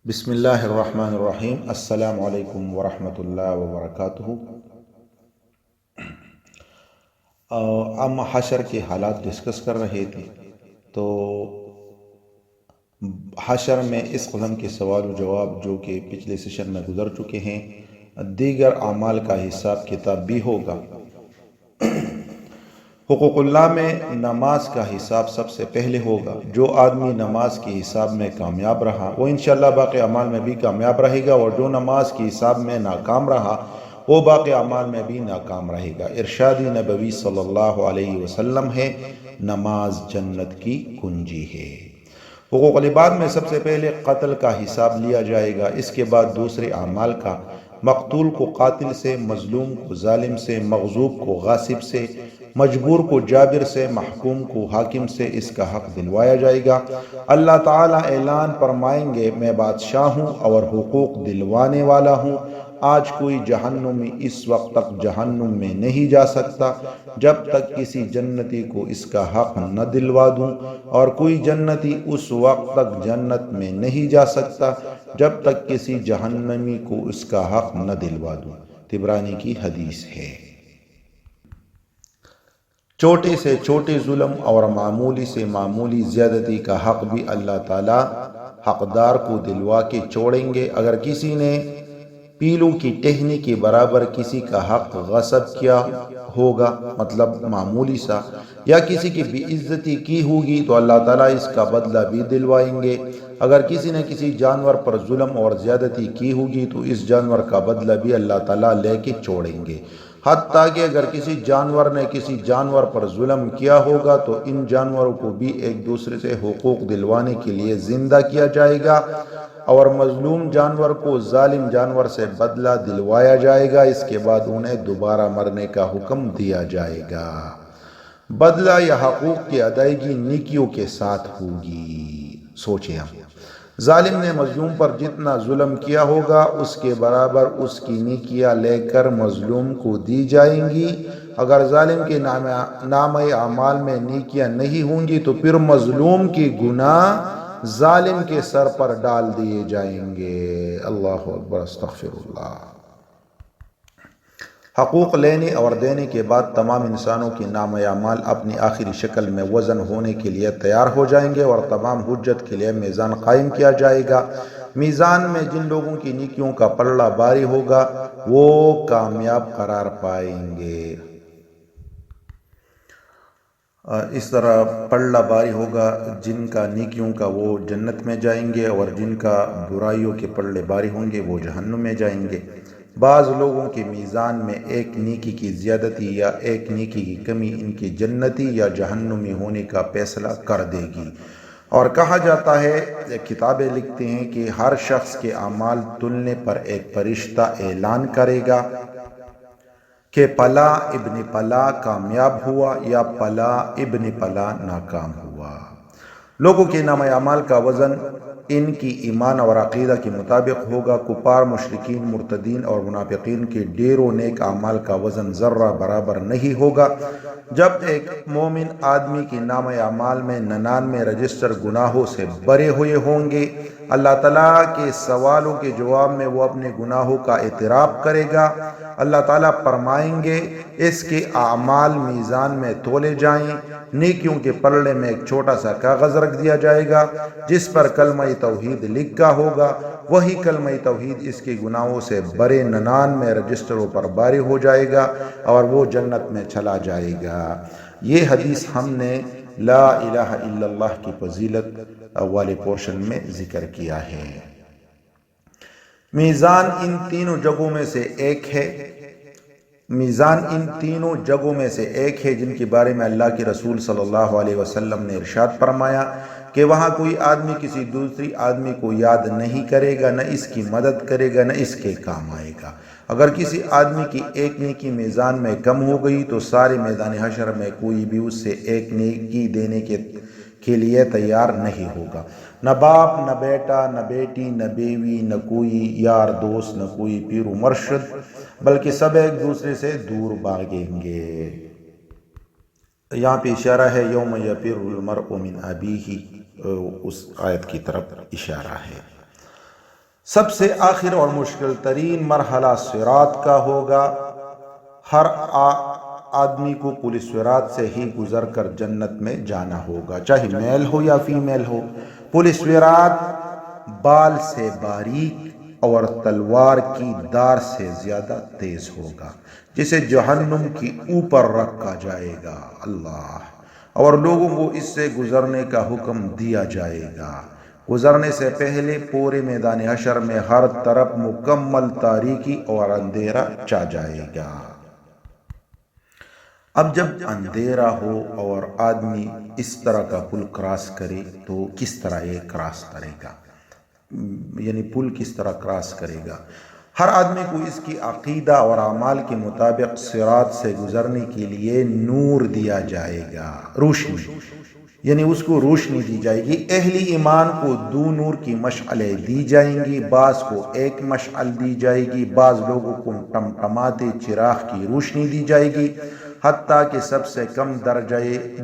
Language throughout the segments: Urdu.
بسم اللہ الرحمن الرحیم۔ السلام علیکم ورحمۃ اللہ وبرکاتہ۔ ہم حشر کے حالات ڈسکس کر رہے تھے، تو حشر میں اس قسم کے سوال و جواب جو کہ پچھلے سیشن میں گزر چکے ہیں، دیگر اعمال کا حساب کتاب بھی ہوگا۔ حقوق اللہ میں نماز کا حساب سب سے پہلے ہوگا۔ جو آدمی نماز کے حساب میں کامیاب رہا وہ انشاءاللہ باقی اعمال میں بھی کامیاب رہے گا، اور جو نماز کے حساب میں ناکام رہا وہ باقی اعمال میں بھی ناکام رہے گا۔ ارشاد نبوی صلی اللہ علیہ وسلم ہے، نماز جنت کی کنجی ہے۔ حقوق العباد میں سب سے پہلے قتل کا حساب لیا جائے گا، اس کے بعد دوسرے اعمال کا۔ مقتول کو قاتل سے، مظلوم کو ظالم سے، مغصوب کو غاصب سے، مجبور کو جابر سے، محکوم کو حاکم سے اس کا حق دلوایا جائے گا۔ اللہ تعالیٰ اعلان فرمائیں گے، میں بادشاہ ہوں اور حقوق دلوانے والا ہوں۔ آج کوئی جہنمی اس وقت تک جہنم میں نہیں جا سکتا جب تک کسی جنتی کو اس کا حق نہ دلوا دوں، اور کوئی جنتی اس وقت تک جنت میں نہیں جا سکتا جب تک کسی جہنمی کو اس کا حق نہ دلوا دوں۔ طبرانی کی حدیث ہے۔ چھوٹے سے چھوٹے ظلم اور معمولی سے معمولی زیادتی کا حق بھی اللہ تعالیٰ حقدار کو دلوا کے چھوڑیں گے۔ اگر کسی نے پیلو کی ٹہنی کے برابر کسی کا حق غصب کیا ہوگا، مطلب معمولی سا، یا کسی کی بے عزتی کی ہوگی تو اللہ تعالیٰ اس کا بدلہ بھی دلوائیں گے۔ اگر کسی نے کسی جانور پر ظلم اور زیادتی کی ہوگی تو اس جانور کا بدلہ بھی اللہ تعالیٰ لے کے چھوڑیں گے۔ حتیٰ کہ اگر کسی جانور نے کسی جانور پر ظلم کیا ہوگا تو ان جانوروں کو بھی ایک دوسرے سے حقوق دلوانے کے لیے زندہ کیا جائے گا، اور مظلوم جانور کو ظالم جانور سے بدلہ دلوایا جائے گا۔ اس کے بعد انہیں دوبارہ مرنے کا حکم دیا جائے گا۔ بدلہ یا حقوق کی ادائیگی نیکیوں کے ساتھ ہوگی۔ سوچیں، ہم ظالم نے مظلوم پر جتنا ظلم کیا ہوگا اس کے برابر اس کی نیکیاں لے کر مظلوم کو دی جائیں گی۔ اگر ظالم کے نامہ اعمال میں نیکیاں نہیں ہوں گی تو پھر مظلوم کی گناہ ظالم کے سر پر ڈال دیے جائیں گے۔ اللہ اکبر، استغفر اللہ۔ حقوق لینے اور دینے کے بعد تمام انسانوں کی نامہ اعمال اپنی آخری شکل میں وزن ہونے کے لیے تیار ہو جائیں گے، اور تمام حجت کے لیے میزان قائم کیا جائے گا۔ میزان میں جن لوگوں کی نیکیوں کا پلڑا بھاری ہوگا وہ کامیاب قرار پائیں گے۔ اس طرح پلڑا بھاری ہوگا، جن کا نیکیوں کا وہ جنت میں جائیں گے، اور جن کا برائیوں کے پلڑے بھاری ہوں گے وہ جہنم میں جائیں گے۔ بعض لوگوں کے میزان میں ایک نیکی کی زیادتی یا ایک نیکی کی کمی ان کی جنتی یا جہنمی ہونے کا فیصلہ کر دے گی۔ اور کہا جاتا ہے، کتابیں لکھتے ہیں کہ ہر شخص کے اعمال تلنے پر ایک فرشتہ اعلان کرے گا کہ پلا ابن پلا کامیاب ہوا یا پلا ابن پلا ناکام ہوا۔ لوگوں کے نامہ اعمال کا وزن ان کی ایمان اور عقیدہ کے مطابق ہوگا۔ کفار، مشرکین، مرتدین اور منافقین کے ڈھیروں نیک اعمال کا وزن ذرہ برابر نہیں ہوگا۔ جب ایک مومن آدمی کے نامہ اعمال میں 99 رجسٹر گناہوں سے بھرے ہوئے ہوں گے، اللہ تعالیٰ کے سوالوں کے جواب میں وہ اپنے گناہوں کا اعتراف کرے گا۔ اللہ تعالیٰ فرمائیں گے، اس کے اعمال میزان میں تولے جائیں۔ نیکیوں کے پلڑے میں ایک چھوٹا سا کاغذ رکھ دیا جائے گا جس پر کلمہ توحید لکھا ہوگا۔ وہی کلمہ توحید اس کے گناہوں سے بھرے 99 رجسٹروں پر بھاری ہو جائے گا اور وہ جنت میں چلا جائے گا۔ یہ حدیث ہم نے لا الہ الا اللہ کی فضیلت والے پورشن میں ذکر کیا ہے۔ میزان ان تینوں جگہوں میں سے ایک ہے۔ میزان ان تینوں جگہوں میں سے ایک ہے جن کے بارے میں اللہ کے رسول صلی اللہ علیہ وسلم نے ارشاد فرمایا کہ وہاں کوئی آدمی کسی دوسری آدمی کو یاد نہیں کرے گا، نہ اس کی مدد کرے گا، نہ اس کے کام آئے گا۔ اگر کسی آدمی کی ایک نیکی میزان میں کم ہو گئی تو سارے میدان حشر میں کوئی بھی اس سے ایک نیکی دینے کے لیے تیار نہیں ہوگا۔ نہ باپ، نہ بیٹا، نہ بیٹی، نہ بیوی، نہ کوئی یار دوست، نہ کوئی پیر و مرشد، بلکہ سب ایک دوسرے سے دور بھاگیں گے۔ یہاں پہ اشارہ ہے یوم یفر المرء من ابیہ، اس آیت کی طرف اشارہ ہے۔ سب سے آخر اور مشکل ترین مرحلہ صراط کا ہوگا۔ ہر آدمی کو پل صراط سے ہی گزر کر جنت میں جانا ہوگا، چاہے میل ہو یا فیمیل ہو۔ پل صراط بال سے باریک اور تلوار کی دار سے زیادہ تیز ہوگا، جسے جہنم کی اوپر رکھا جائے گا، اللہ، اور لوگوں کو اس سے گزرنے کا حکم دیا جائے گا۔ گزرنے سے پہلے پورے میدان حشر میں ہر طرف مکمل تاریکی اور اندھیرا چھا جائے گا۔ اب جب اندھیرا ہو اور آدمی اس طرح کا پل کراس کرے تو کس طرح یہ کراس کرے گا، یعنی پل کس طرح کراس کرے گا؟ ہر آدمی کو اس کی عقیدہ اور اعمال کے مطابق صراط سے گزرنے کے لیے نور دیا جائے گا، روشنی، یعنی اس کو روشنی دی جائے گی۔ اہل ایمان کو دو نور کی مشعلیں دی جائیں گی، بعض کو ایک مشعل دی جائے گی، بعض لوگوں کو ٹمٹماتے چراغ کی روشنی دی جائے گی، حتیٰ کہ سب سے کم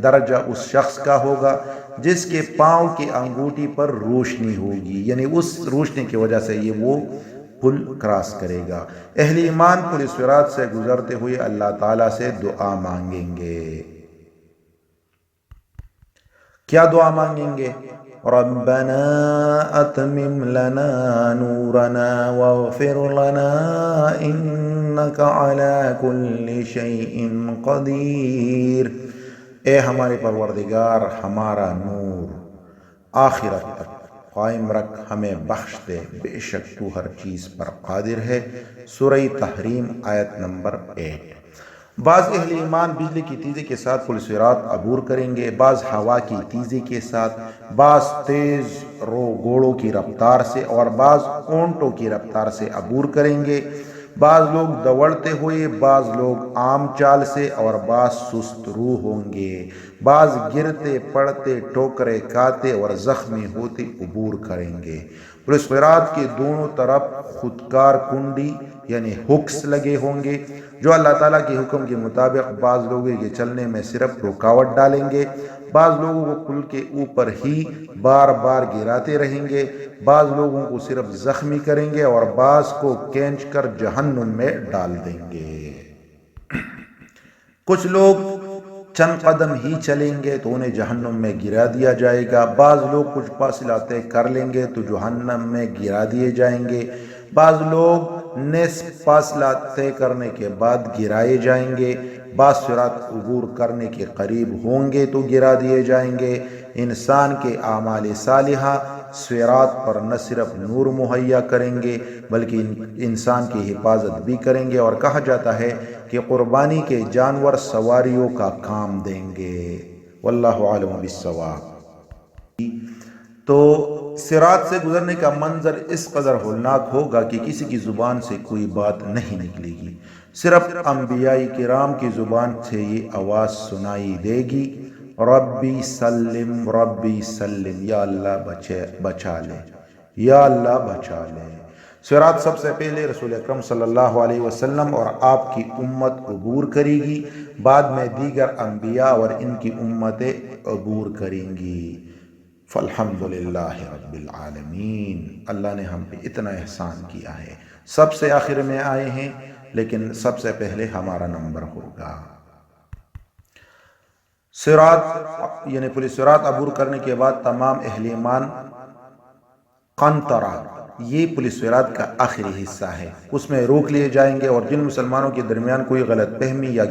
درجہ اس شخص کا ہوگا جس کے پاؤں کی انگوٹھی پر روشنی ہوگی، یعنی اس روشنی کی وجہ سے یہ وہ پل کراس کرے گا۔ اہل ایمان پل صراط سے گزرتے ہوئے اللہ تعالیٰ سے دعا مانگیں گے۔ کیا دعا مانگیں گے؟ ربنا اتمم لنا نورنا واغفر لنا انک علی کل شیء قدیر۔ اے ہمارے پروردگار، ہمارا نور آخرت تک قائم رکھ، ہمیں بخش دے، بے شک تو ہر چیز پر قادر ہے۔ سورہ تحریم آیت نمبر 8۔ بعض اہل ایمان بجلی کی تیزی کے ساتھ پل صراط عبور کریں گے، بعض ہوا کی تیزی کے ساتھ، بعض تیز رو گھوڑوں کی رفتار سے اور بعض اونٹوں کی رفتار سے عبور کریں گے۔ بعض لوگ دوڑتے ہوئے، بعض لوگ عام چال سے اور بعض سست رو ہوں گے، بعض گرتے پڑتے، ٹھوکریں کھاتے اور زخمی ہوتے عبور کریں گے۔ پل صراط کے دونوں طرف خودکار کنڈی یعنی ہکس لگے ہوں گے جو اللہ تعالیٰ کے حکم کے مطابق بعض لوگوں کے چلنے میں صرف رکاوٹ ڈالیں گے، بعض لوگوں کو پل کے اوپر ہی بار بار گراتے رہیں گے، بعض لوگوں کو صرف زخمی کریں گے اور بعض کو کھینچ کر جہنم میں ڈال دیں گے۔ کچھ لوگ چند قدم ہی چلیں گے تو انہیں جہنم میں گرا دیا جائے گا، بعض لوگ کچھ فاصلہ طے کر لیں گے تو جہنم میں گرا دیے جائیں گے، بعض لوگ نصف فاصلہ طے کرنے کے بعد گرائے جائیں گے، بعض صراط عبور کرنے کے قریب ہوں گے تو گرا دیے جائیں گے۔ انسان کے اعمال صالحہ صراط پر نہ صرف نور مہیا کریں گے بلکہ انسان کی حفاظت بھی کریں گے، اور کہا جاتا ہے کہ قربانی کے جانور سواریوں کا کام دیں گے۔ واللہ عالم بالصواب۔ تو صراط سے گزرنے کا منظر اس قدر ہولناک ہوگا کہ کسی کی زبان سے کوئی بات نہیں نکلے گی، صرف انبیاء کرام کی زبان سے یہ آواز سنائی دے گی، ربی سلم ربی سلم، یا اللہ بچا لے، یا اللہ بچا لے۔ صراط سب سے پہلے رسول اکرم صلی اللہ علیہ وسلم اور آپ کی امت عبور کرے گی، بعد میں دیگر انبیاء اور ان کی امتیں عبور کریں گی۔ فالحمدللہ رب العالمین، اللہ نے ہم پہ اتنا احسان کیا ہے، سب سے آخر میں آئے ہیں لیکن سب سے پہلے ہمارا نمبر ہوگا۔ صراط یعنی پل صراط عبور کرنے کے بعد تمام اہل ایمان قنطرہ، یہ پل صراط کا آخری حصہ ہے، اس میں روک لیے جائیں گے، اور جن مسلمانوں کے درمیان کوئی غلط فہمی یا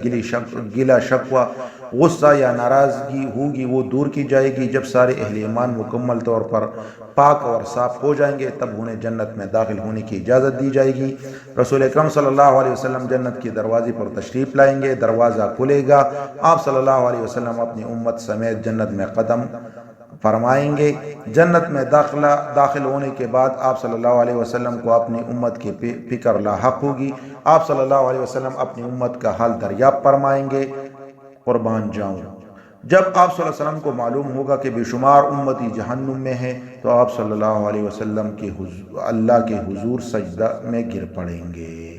گلا شکوہ، غصہ یا ناراضگی ہوگی وہ دور کی جائے گی۔ جب سارے اہل ایمان مکمل طور پر پاک اور صاف ہو جائیں گے تب انہیں جنت میں داخل ہونے کی اجازت دی جائے گی۔ رسول اکرم صلی اللہ علیہ وسلم جنت کے دروازے پر تشریف لائیں گے، دروازہ کھلے گا، آپ صلی اللہ علیہ وسلم اپنی امت سمیت جنت میں قدم فرمائیں گے۔ جنت میں داخل ہونے کے بعد آپ صلی اللہ علیہ وسلم کو اپنی امت کی فکر لاحق ہوگی، آپ صلی اللہ علیہ وسلم اپنی امت کا حال دریافت فرمائیں گے۔ قربان جاؤں، جب آپ صلی اللہ علیہ وسلم کو معلوم ہوگا کہ بے شمار امتی جہنم میں ہیں تو آپ صلی اللہ علیہ وسلم اللہ کے حضور سجدہ میں گر پڑیں گے،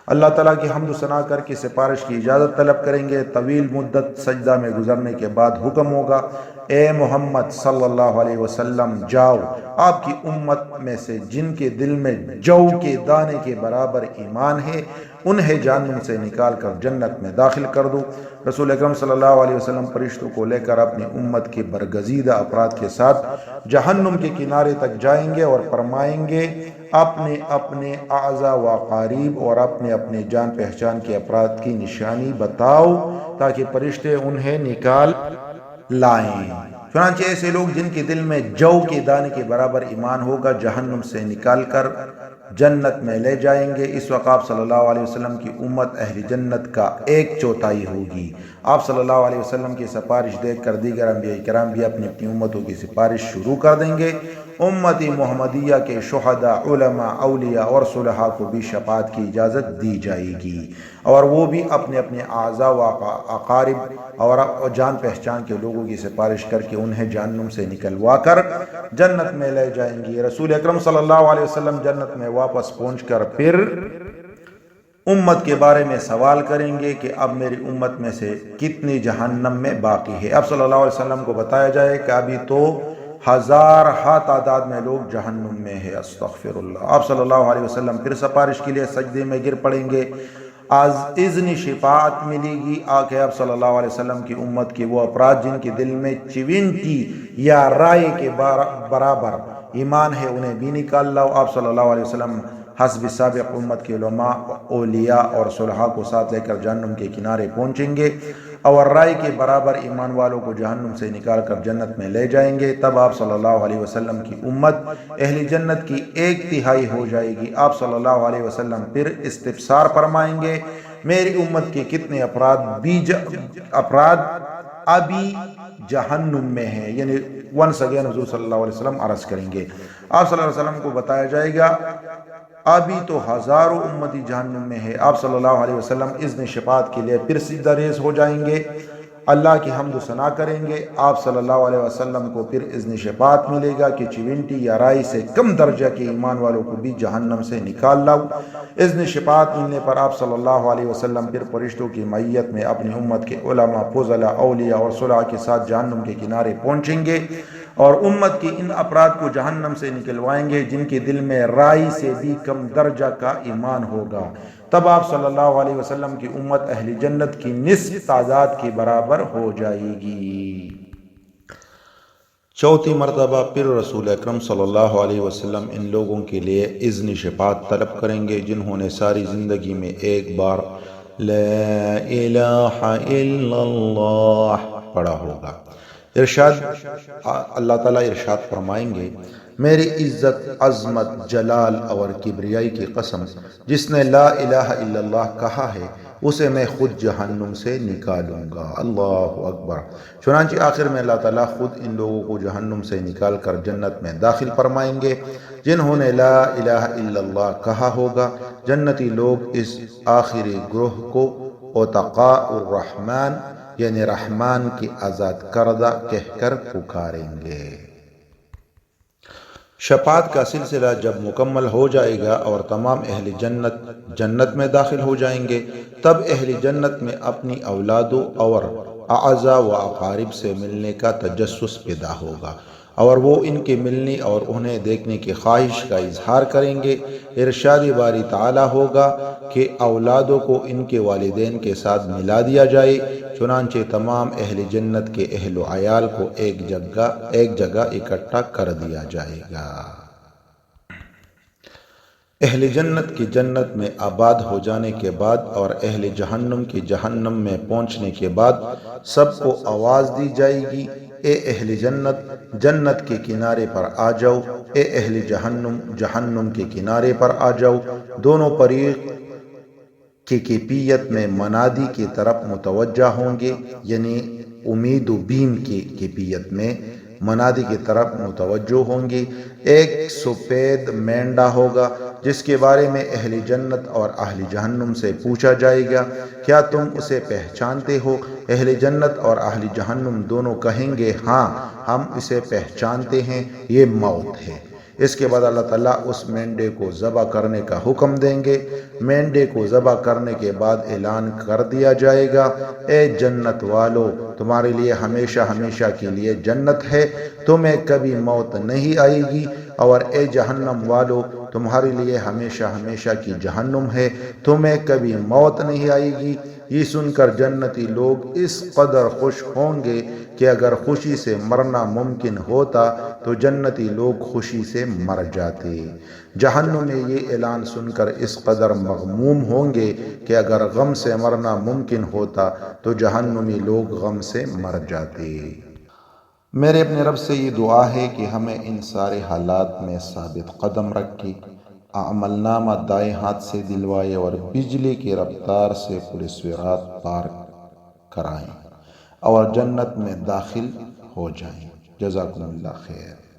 اللہ تعالیٰ کی حمد و ثنا کر کے سفارش کی اجازت طلب کریں گے۔ طویل مدت سجدہ میں گزرنے کے بعد حکم ہوگا، اے محمد صلی اللہ علیہ وسلم جاؤ، آپ کی امت میں سے جن کے دل میں جو کے دانے کے برابر ایمان ہے انہیں جہنم سے نکال کر جنت میں داخل کر دو۔ رسول اکرم صلی اللہ علیہ وسلم فرشتوں کو لے کر اپنی امت کے برگزیدہ افراد کے ساتھ جہنم کے کنارے تک جائیں گے اور فرمائیں گے اپنے اپنے اعضاء و اقارب اور اپنے اپنے جان پہچان کے افراد کی نشانی بتاؤ تاکہ فرشتے انہیں نکال لائیں۔ چنانچہ ایسے لوگ جن کے دل میں جو کے دانے کے برابر ایمان ہوگا جہنم سے نکال کر جنت میں لے جائیں گے۔ اس وقت آپ صلی اللہ علیہ وسلم کی امت اہل جنت کا 1/4 ہوگی۔ آپ صلی اللہ علیہ وسلم کی سفارش دیکھ کر دیگر انبیاء کرام بھی اپنی اپنی امتوں کی سفارش شروع کر دیں گے۔ امت محمدیہ کے شہداء، علماء، اولیاء اور صلحاء کو بھی شفاعت کی اجازت دی جائے گی اور وہ بھی اپنے اپنے اعضاء و اقارب اور جان پہچان کے لوگوں کی سفارش کر کے انہیں جہنم سے نکلوا کر جنت میں لے جائیں گے۔ رسول اکرم صلی اللہ علیہ وسلم جنت میں واپس پہنچ کر پھر امت کے بارے میں سوال کریں گے کہ اب میری امت میں سے کتنی جہنم میں باقی ہے۔ اب صلی اللہ علیہ وسلم کو بتایا جائے کہ ابھی تو 1000 تعداد میں لوگ جہنم میں ہے۔ استغفر اللہ۔ آپ صلی اللہ علیہ وسلم پھر سفارش کے لیے سجدے میں گر پڑیں گے۔ از اذن شفاعت ملے گی آکے آپ صلی اللہ علیہ وسلم کی امت کے وہ افراد جن کے دل میں 20 یا رائے کے برابر ایمان ہے انہیں بھی نکال لاؤ۔ آپ صلی اللہ علیہ وسلم حسب سابق امت کے علماء، اولیاء اور صلحاء کو ساتھ لے کر جہنم کے کنارے پہنچیں گے اور رائے کے برابر ایمان والوں کو جہنم سے نکال کر جنت میں لے جائیں گے۔ تب آپ صلی اللہ علیہ وسلم کی امت اہل جنت کی 1/3 ہو جائے گی۔ آپ صلی اللہ علیہ وسلم پھر استفسار فرمائیں گے میری امت کے کتنے افراد ابھی جہنم میں ہیں، یعنی ونس اگین حضور صلی اللہ علیہ وسلم عرض کریں گے۔ آپ صلی اللہ علیہ وسلم کو بتایا جائے گا ابھی تو ہزاروں امتی جہنم میں ہے۔ آپ صلی اللہ علیہ وسلم اذن شفاعت کے لیے پھر سجدہ ریز ہو جائیں گے، اللہ کی حمد و ثنا کریں گے۔ آپ صلی اللہ علیہ وسلم کو پھر اذن شفاعت ملے گا کہ 20 یا رائے سے کم درجہ کے ایمان والوں کو بھی جہنم سے نکال لاؤ۔ اذن شفاعت ملنے پر آپ صلی اللہ علیہ وسلم پھر فرشتوں کی معیت میں اپنی امت کے علماء، فضلاء، اولیاء اور صلحاء کے ساتھ جہنم کے کنارے پہنچیں گے اور امت کے ان افراد کو جہنم سے نکلوائیں گے جن کے دل میں رائے سے بھی کم درجہ کا ایمان ہوگا۔ تب آپ صلی اللہ علیہ وسلم کی امت اہل جنت کی نصف تعداد کے برابر ہو جائے گی۔ چوتھی مرتبہ پھر رسول اکرم صلی اللہ علیہ وسلم ان لوگوں کے لیے اذن شفاعت طلب کریں گے جنہوں نے ساری زندگی میں ایک بار لا الہ الا اللہ پڑھا ہوگا۔ اللہ تعالیٰ ارشاد فرمائیں گے میری عزت، عظمت، جلال اور کبریائی کی قسم، جس نے لا الہ الا اللہ کہا ہے اسے میں خود جہنم سے نکالوں گا۔ اللہ اکبر۔ چنانچہ آخر میں اللہ تعالیٰ خود ان لوگوں کو جہنم سے نکال کر جنت میں داخل فرمائیں گے جنہوں نے لا الہ الا اللہ کہا ہوگا۔ جنتی لوگ اس آخری گروہ کو عتقاء الرحمن یعنی رحمان کی آزاد کردہ کہہ کر پکاریں گے۔ شفاعت کا سلسلہ جب مکمل ہو جائے گا اور تمام اہل جنت میں داخل ہو جائیں گے تب اہل جنت میں اپنی اولادوں اور اعضاء و اقارب سے ملنے کا تجسس پیدا ہوگا اور وہ ان کے ملنے اور انہیں دیکھنے کی خواہش کا اظہار کریں گے۔ ارشاد باری تعالیٰ ہوگا کہ اولادوں کو ان کے والدین کے ساتھ ملا دیا جائے، چنانچہ تمام اہل جنت کے اہل و عیال کو ایک جگہ اکٹھا کر دیا جائے گا۔ اہل جنت کی جنت میں آباد ہو جانے کے بعد اور اہل جہنم کی جہنم میں پہنچنے کے بعد سب کو آواز دی جائے گی اے اہل جنت جنت کے کنارے پر آ جاؤ، اے اہل جہنم جہنم کے کنارے پر آ جاؤ۔ دونوں فریق کی کیفیت میں منادی کی طرف متوجہ ہوں گے، یعنی امید و بیم کی کیفیت میں منادی کی طرف متوجہ ہوں گے۔ ایک سفید مینڈا ہوگا جس کے بارے میں اہل جنت اور اہل جہنم سے پوچھا جائے گا کیا تم اسے پہچانتے ہو؟ اہل جنت اور اہل جہنم دونوں کہیں گے ہاں ہم اسے پہچانتے ہیں، یہ موت ہے۔ اس کے بعد اللہ تعالیٰ اس مینڈے کو ذبح کرنے کا حکم دیں گے۔ مینڈے کو ذبح کرنے کے بعد اعلان کر دیا جائے گا، اے جنت والو، تمہارے لیے ہمیشہ ہمیشہ کے لیے جنت ہے، تمہیں کبھی موت نہیں آئے گی، اور اے جہنم والو، تمہارے لیے ہمیشہ ہمیشہ کی جہنم ہے، تمہیں کبھی موت نہیں آئے گی۔ یہ سن کر جنتی لوگ اس قدر خوش ہوں گے کہ اگر خوشی سے مرنا ممکن ہوتا تو جنتی لوگ خوشی سے مر جاتے۔ جہنم میں یہ اعلان سن کر اس قدر مغموم ہوں گے کہ اگر غم سے مرنا ممکن ہوتا تو جہنمی لوگ غم سے مر جاتے۔ میرے اپنے رب سے یہ دعا ہے کہ ہمیں ان سارے حالات میں ثابت قدم رکھے، عمل نامہ دائیں ہاتھ سے دلوائے اور بجلی کی رفتار سے پورے صراط پار کرائیں اور جنت میں داخل ہو جائیں۔ جزاکم اللہ خیر۔